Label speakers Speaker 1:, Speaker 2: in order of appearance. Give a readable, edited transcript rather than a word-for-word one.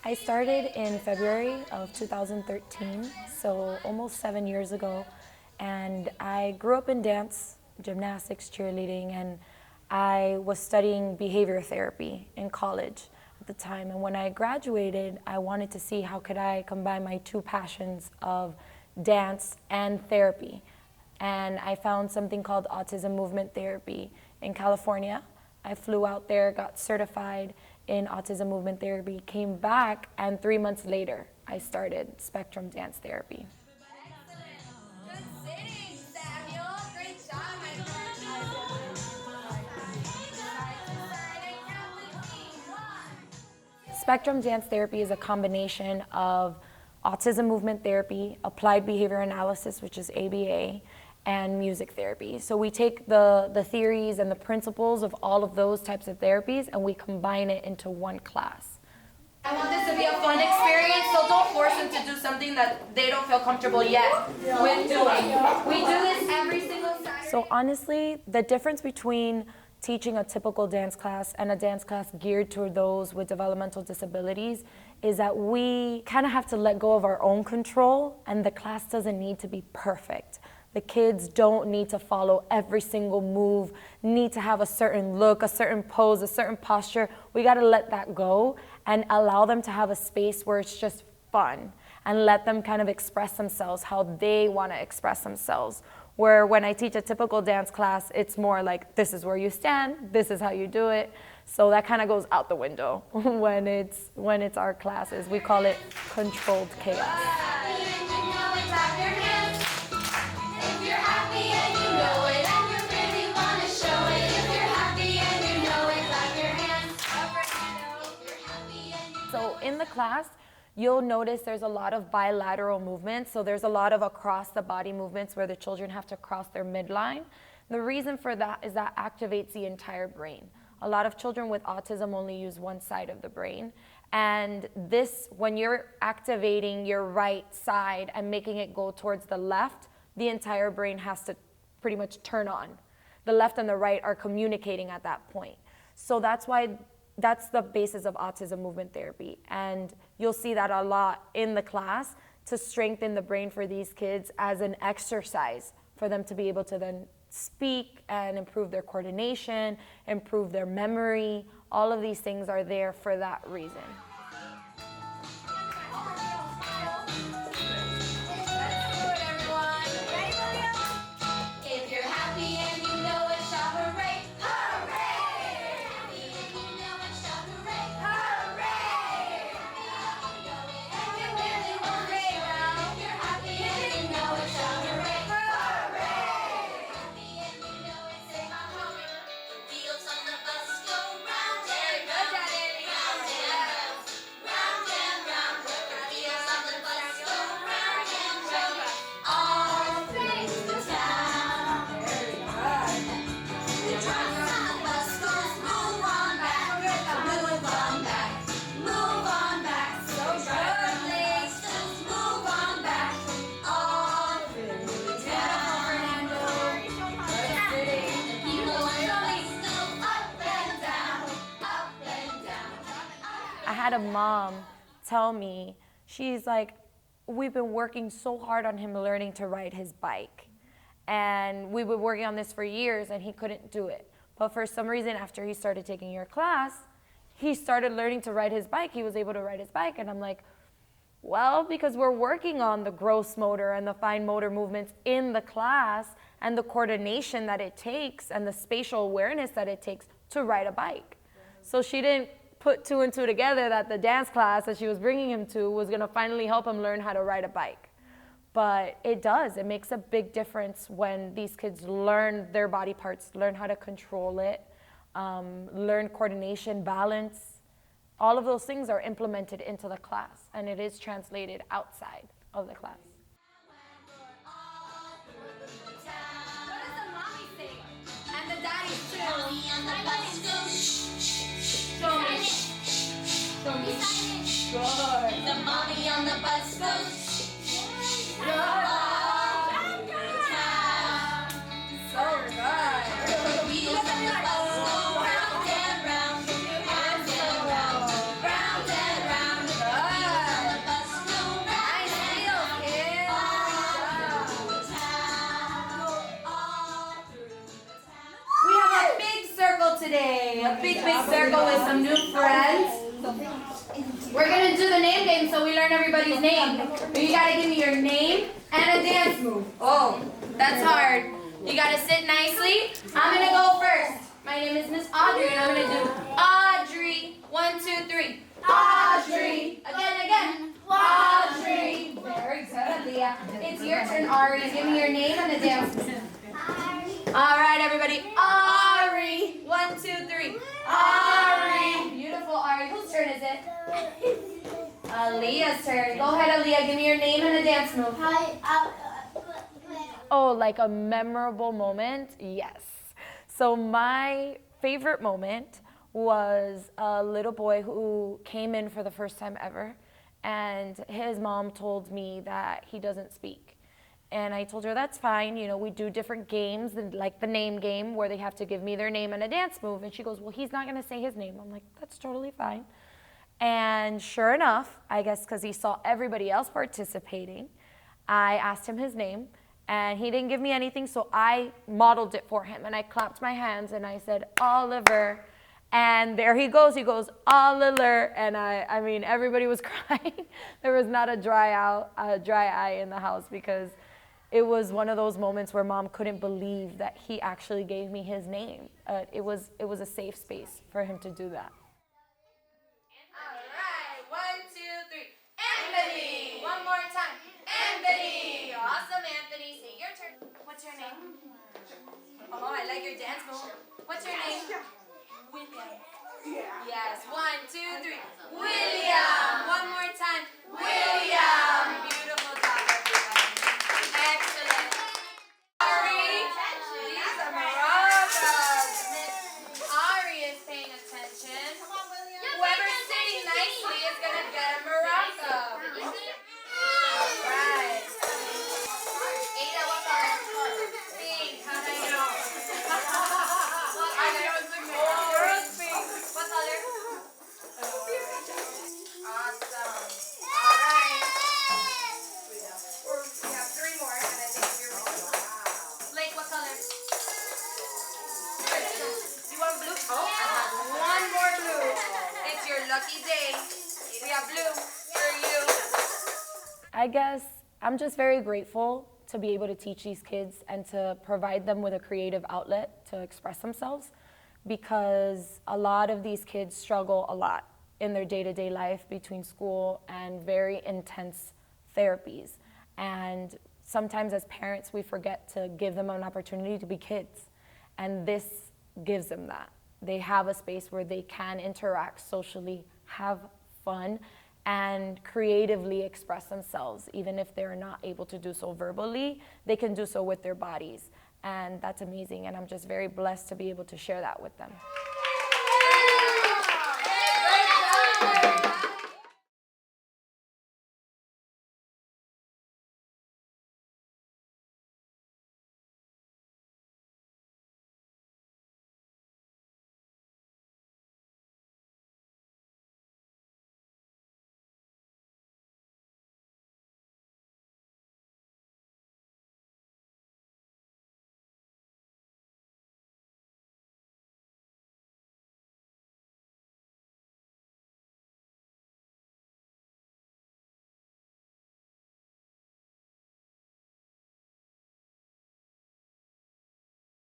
Speaker 1: I started in February of 2013, so almost 7 years ago. And I grew up in dance, gymnastics, cheerleading, and I was studying behavior therapy in college at the time. And when I graduated, I wanted to see how could I combine my two passions of dance and therapy. And I found something called Autism Movement Therapy in California. I flew out there, got certified in Autism Movement Therapy, came back, and 3 months later, I started Spectrum Dance Therapy.
Speaker 2: Good sitting, Samuel. Great job, my friend.
Speaker 1: Spectrum Dance Therapy is a combination of Autism Movement Therapy, Applied Behavior Analysis, which is ABA, and music therapy. So we take the theories and the principles of all of those types of therapies and we combine it into one class.
Speaker 2: I want this to be a fun experience, so don't force them to do something that they don't feel comfortable yet with doing. We do this every single Saturday.
Speaker 1: So honestly, the difference between teaching a typical dance class and a dance class geared toward those with developmental disabilities is that we kind of have to let go of our own control, and the class doesn't need to be perfect. The kids don't need to follow every single move, need to have a certain look, a certain pose, a certain posture. We gotta let that go and allow them to have a space where it's just fun and let them kind of express themselves how they wanna express themselves. Where when I teach a typical dance class, it's more like, this is where you stand, this is how you do it. So that kind of goes out the window when it's our classes. We call it controlled chaos. So in the class, you'll notice there's a lot of bilateral movements. So there's a lot of across the body movements where the children have to cross their midline. The reason for that is that activates the entire brain. A lot of children with autism only use one side of the brain. And this, when you're activating your right side and making it go towards the left, the entire brain has to pretty much turn on. The left and the right are communicating at that point. So that's why that's the basis of autism movement therapy. And you'll see that a lot in the class to strengthen the brain for these kids as an exercise for them to be able to then speak and improve their coordination, improve their memory. All of these things are there for that reason. I had a mom tell me, she's like, we've been working so hard on him learning to ride his bike. And we've been working on this for years and he couldn't do it. But for some reason, after he started taking your class, he started learning to ride his bike. He was able to ride his bike. And I'm like, well, because we're working on the gross motor and the fine motor movements in the class and the coordination that it takes and the spatial awareness that it takes to ride a bike. So she didn't put two and two together that the dance class that she was bringing him to was going to finally help him learn how to ride a bike. But it does. It makes a big difference when these kids learn their body parts, learn how to control it, learn coordination, balance. All of those things are implemented into the class, and it is translated outside of the class.
Speaker 2: What does the mommy sing? And the daddy too. Mommy on the bus goes. Show me. Show me. Good. The mommy on the bus goes. Good. So good. The wheels on the bus go round and round, round and round, round and round. circle with some new friends. We're gonna do the name game so we learn everybody's name. But you gotta give me your name and a dance move. Oh, that's hard. You gotta sit nicely. I'm gonna go first. My name is Miss Audrey and I'm gonna do Audrey. 1, 2, 3. Audrey. Again. Audrey. Very good, Leah. It's your turn, Ari. Give me your name and a dance move. All right, everybody. Ari. 1, 2, 3. Ari. Beautiful, Ari. Whose turn is it? Aaliyah's turn. Go ahead, Aaliyah. Give me your name and a dance move.
Speaker 1: Oh, like a memorable moment? Yes. So my favorite moment was a little boy who came in for the first time ever, and his mom told me that he doesn't speak. And I told her, that's fine, you know, we do different games, like the name game, where they have to give me their name and a dance move. And she goes, well, he's not gonna say his name. I'm like, that's totally fine. And sure enough, I guess because he saw everybody else participating, I asked him his name, and he didn't give me anything, so I modeled it for him. And I clapped my hands, and I said, Oliver. And there he goes, Oliver. And I mean, everybody was crying. There was not a dry eye in the house, because it was one of those moments where Mom couldn't believe that he actually gave me his name. It was a safe space for him to do that.
Speaker 2: All right. 1, 2, 3. Anthony. One more time. Anthony. Awesome, Anthony. Say your turn. What's your name? Oh, I like your dance move. What's your name? William. Yes. 1, 2, 3. William. One more time. William. Beautiful job, everybody. Excellent. Ari. These are maracas. Miss Ari is paying attention. Whoever's sitting nicely is going to get a maraca. All right. Ada, what color? Pink. How do I know? What color? Orange. Pink. What color? Awesome. All right. We have 3 more, and I think you're ready. Blake, what color? Do you want blue? Oh, I have 1 more blue. It's your lucky day. We have blue for you.
Speaker 1: I guess I'm just very grateful to be able to teach these kids and to provide them with a creative outlet to express themselves, because a lot of these kids struggle a lot in their day-to-day life between school and very intense therapies. And sometimes as parents, we forget to give them an opportunity to be kids. And this gives them that. They have a space where they can interact socially, have fun, and creatively express themselves. Even if they're not able to do so verbally, they can do so with their bodies. And that's amazing, and I'm just very blessed to be able to share that with them.